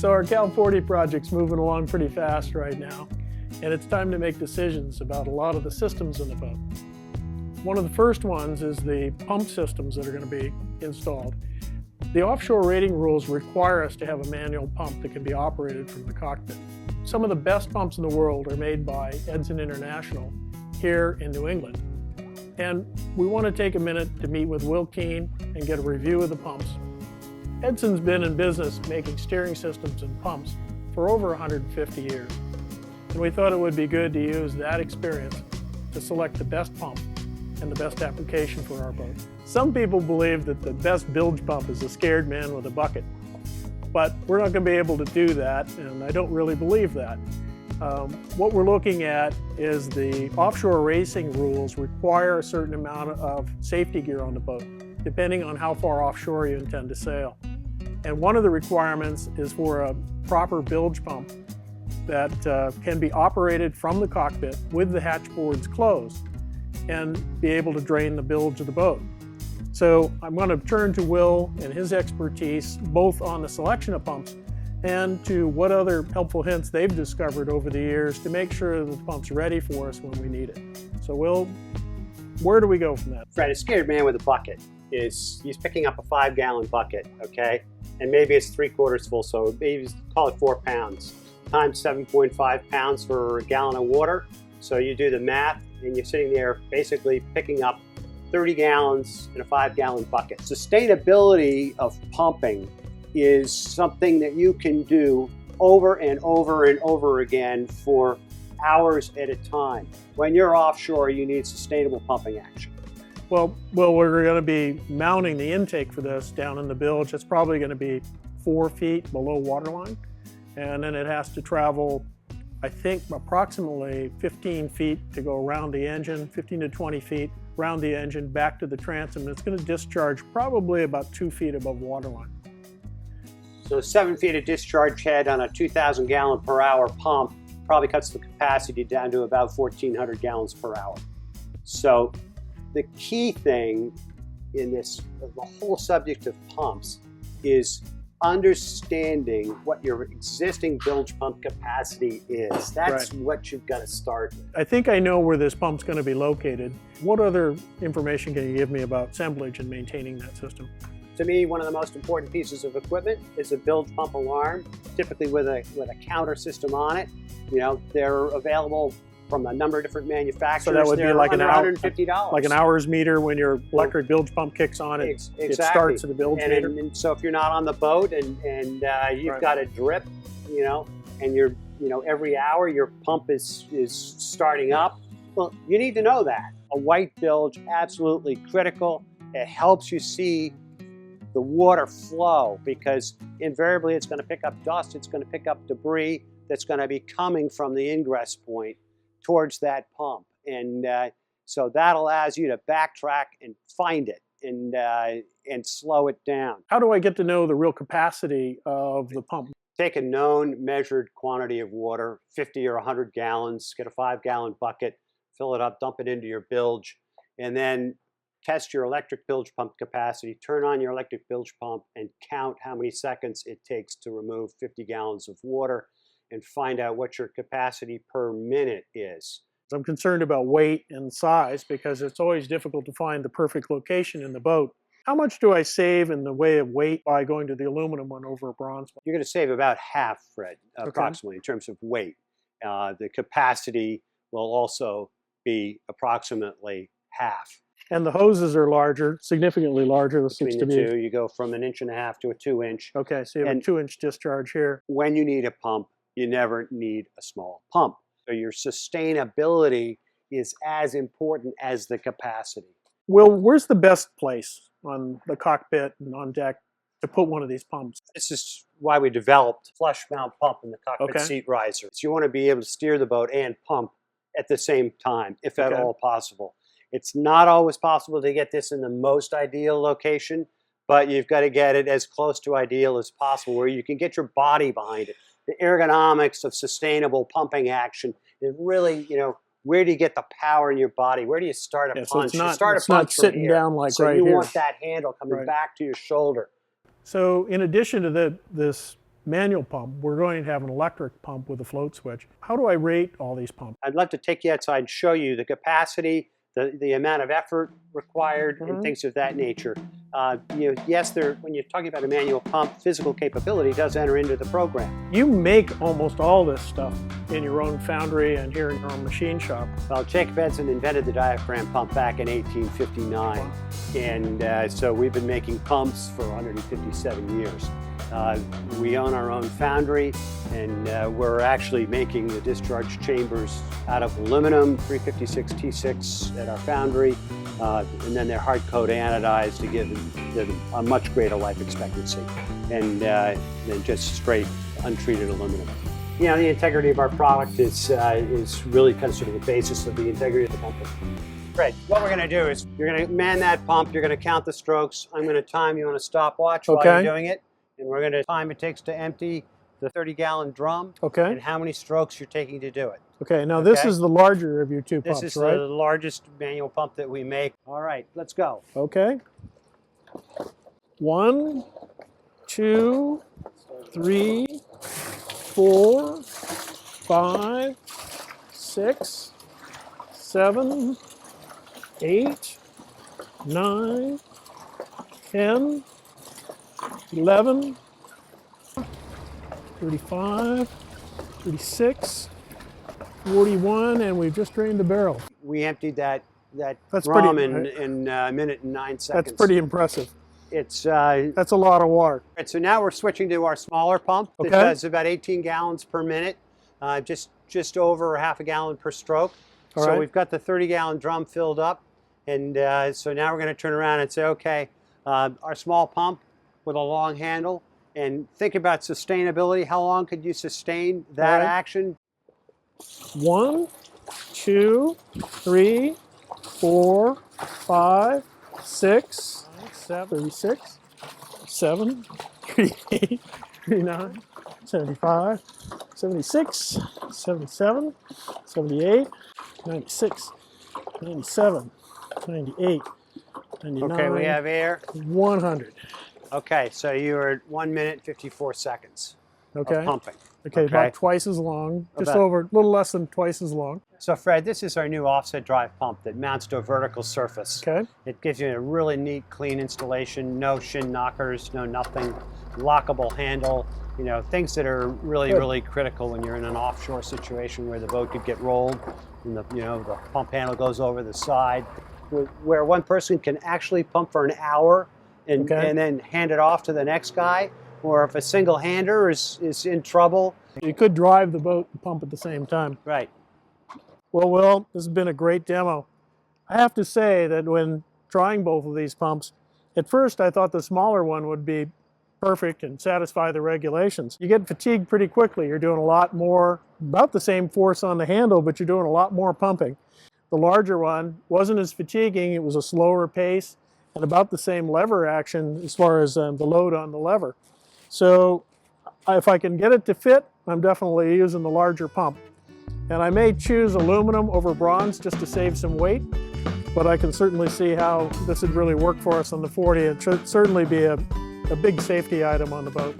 So our Cal 40 project's moving along pretty fast right now, and it's time to make decisions about a lot of the systems in the boat. One of the first ones is the pump systems that are going to be installed. The offshore rating rules require us to have a manual pump that can be operated from the cockpit. Some of the best pumps in the world are made by Edson International here in New England. And we want to take a minute to meet with Will Keene and get a review of the pumps. Edson's been in business making steering systems and pumps for over 150 years. And we thought it would be good to use that experience to select the best pump and the best application for our boat. Some people believe that the best bilge pump is a scared man with a bucket, but we're not going to be able to do that, and I don't really believe that. What we're looking at is the offshore racing rules require a certain amount of safety gear on the boat, depending on how far offshore you intend to sail. And one of the requirements is for a proper bilge pump that can be operated from the cockpit with the hatch boards closed and be able to drain the bilge of the boat. So I'm going to turn to Will and his expertise both on the selection of pumps and to what other helpful hints they've discovered over the years to make sure that the pump's ready for us when we need it. So Will, where do we go from that? Fred, a scared man with a bucket he's picking up a 5-gallon bucket, okay? And maybe it's 3/4 full, so maybe call it 4 pounds times 7.5 pounds for a gallon of water. So you do the math and you're sitting there basically picking up 30 gallons in a 5-gallon bucket. Sustainability of pumping is something that you can do over and over and over again for hours at a time. When you're offshore, you need sustainable pumping action. Well, we're going to be mounting the intake for this down in the bilge. It's probably going to be 4 feet below waterline, and then it has to travel, I think, approximately 15 feet to go around the engine, 15 to 20 feet around the engine back to the transom. It's going to discharge probably about 2 feet above waterline. So 7 feet of discharge head on a 2,000 gallon per hour pump probably cuts the capacity down to about 1,400 gallons per hour. So the key thing in this, the whole subject of pumps, is understanding what your existing bilge pump capacity is. That's right. What you've got to start with. I think I know where this pump's going to be located. What other information can you give me about assemblage and maintaining that system? To me, one of the most important pieces of equipment is a bilge pump alarm, typically with a counter system on it. You know, they're available from a number of different manufacturers. So that would be like an $150. Like an hours meter when your electric bilge pump kicks on, exactly. It starts at the bilge meter. And so if you're not on the boat and you've got a drip, and you're, every hour your pump is starting up, well, you need to know that. A white bilge, absolutely critical. It helps you see the water flow, because invariably it's going to pick up dust, it's going to pick up debris that's going to be coming from the ingress point towards that pump. And so that allows you to backtrack and find it and slow it down. How do I get to know the real capacity of the pump? Take a known measured quantity of water, 50 or 100 gallons, get a 5-gallon bucket, fill it up, dump it into your bilge, and then test your electric bilge pump capacity, turn on your electric bilge pump and count how many seconds it takes to remove 50 gallons of water and find out what your capacity per minute is. I'm concerned about weight and size because it's always difficult to find the perfect location in the boat. How much do I save in the way of weight by going to the aluminum one over a bronze one? You're going to save about half, Fred, approximately, in terms of weight. The capacity will also be approximately half. And the hoses are larger, significantly larger. Between the two, you go from an 1.5 inches to a 2-inch. Okay, so you have a 2-inch discharge here. When you need a pump, you never need a small pump. So your sustainability is as important as the capacity. Will, where's the best place on the cockpit and on deck to put one of these pumps? This is why we developed flush mount pump in the cockpit seat riser. So you want to be able to steer the boat and pump at the same time, if at all possible. It's not always possible to get this in the most ideal location, but you've got to get it as close to ideal as possible where you can get your body behind it. The ergonomics of sustainable pumping action is really, where do you get the power in your body? Where do you start a punch? So it's start a punch sitting here. down like so right you here. Want that handle coming back to your shoulder. So in addition to this manual pump. We're going to have an electric pump with a float switch. How do I rate all these pumps? I'd love to take you outside and show you the capacity, the amount of effort required, and things of that nature. Yes, when you're talking about a manual pump, physical capability does enter into the program. You make almost all this stuff in your own foundry and here in your own machine shop. Well, Jacob Edson invented the diaphragm pump back in 1859, and so we've been making pumps for 157 years. We own our own foundry, and we're actually making the discharge chambers out of aluminum, 356 T6 at our foundry, and then they're hard coat anodized to give them a much greater life expectancy, and then just straight untreated aluminum. You know, the integrity of our product is really kind of sort of the basis of the integrity of the company. Fred, what we're going to do is you're going to man that pump, you're going to count the strokes, I'm going to time you on a stopwatch while you're doing it, and we're going to time it takes to empty the 30-gallon drum, and how many strokes you're taking to do it. Okay, now this is the larger of your two pumps, This is right? the largest manual pump that we make. All right, let's go. Okay. 1, 2, 3, 4, 5, 6, 7, 8, 9, 10, 11, 35, 36, 41, and we've just drained the barrel. We emptied that That's drum pretty- in a minute and 9 seconds. That's pretty impressive. It's That's a lot of water. so now we're switching to our smaller pump that does about 18 gallons per minute, just over half a gallon per stroke. All so right. we've got the 30-gallon drum filled up, and so now we're going to turn around and say, okay, our small pump with a long handle, and think about sustainability. How long could you sustain that action? 1, 2, 3, 4, 5, 6, 36, 7, 38, 39, 75, 76, 77, 78, 96, 97, 98, 99, Okay, we have air. 100. Okay, so you're at 1 minute 54 seconds of pumping. Okay, about twice as long, just About- over, a little less than twice as long. So Fred, this is our new offset drive pump that mounts to a vertical surface. Okay. It gives you a really neat, clean installation, no shin knockers, no nothing, lockable handle, you know, things that are really, really critical when you're in an offshore situation where the boat could get rolled and the pump handle goes over the side, where one person can actually pump for an hour and then hand it off to the next guy, or if a single hander is in trouble. You could drive the boat and pump at the same time. Right. Well, Will, this has been a great demo. I have to say that when trying both of these pumps, at first I thought the smaller one would be perfect and satisfy the regulations. You get fatigued pretty quickly. You're doing a lot more, about the same force on the handle, but you're doing a lot more pumping. The larger one wasn't as fatiguing. It was a slower pace and about the same lever action as far as the load on the lever. So if I can get it to fit, I'm definitely using the larger pump. And I may choose aluminum over bronze just to save some weight, but I can certainly see how this would really work for us on the 40. It should certainly be a big safety item on the boat.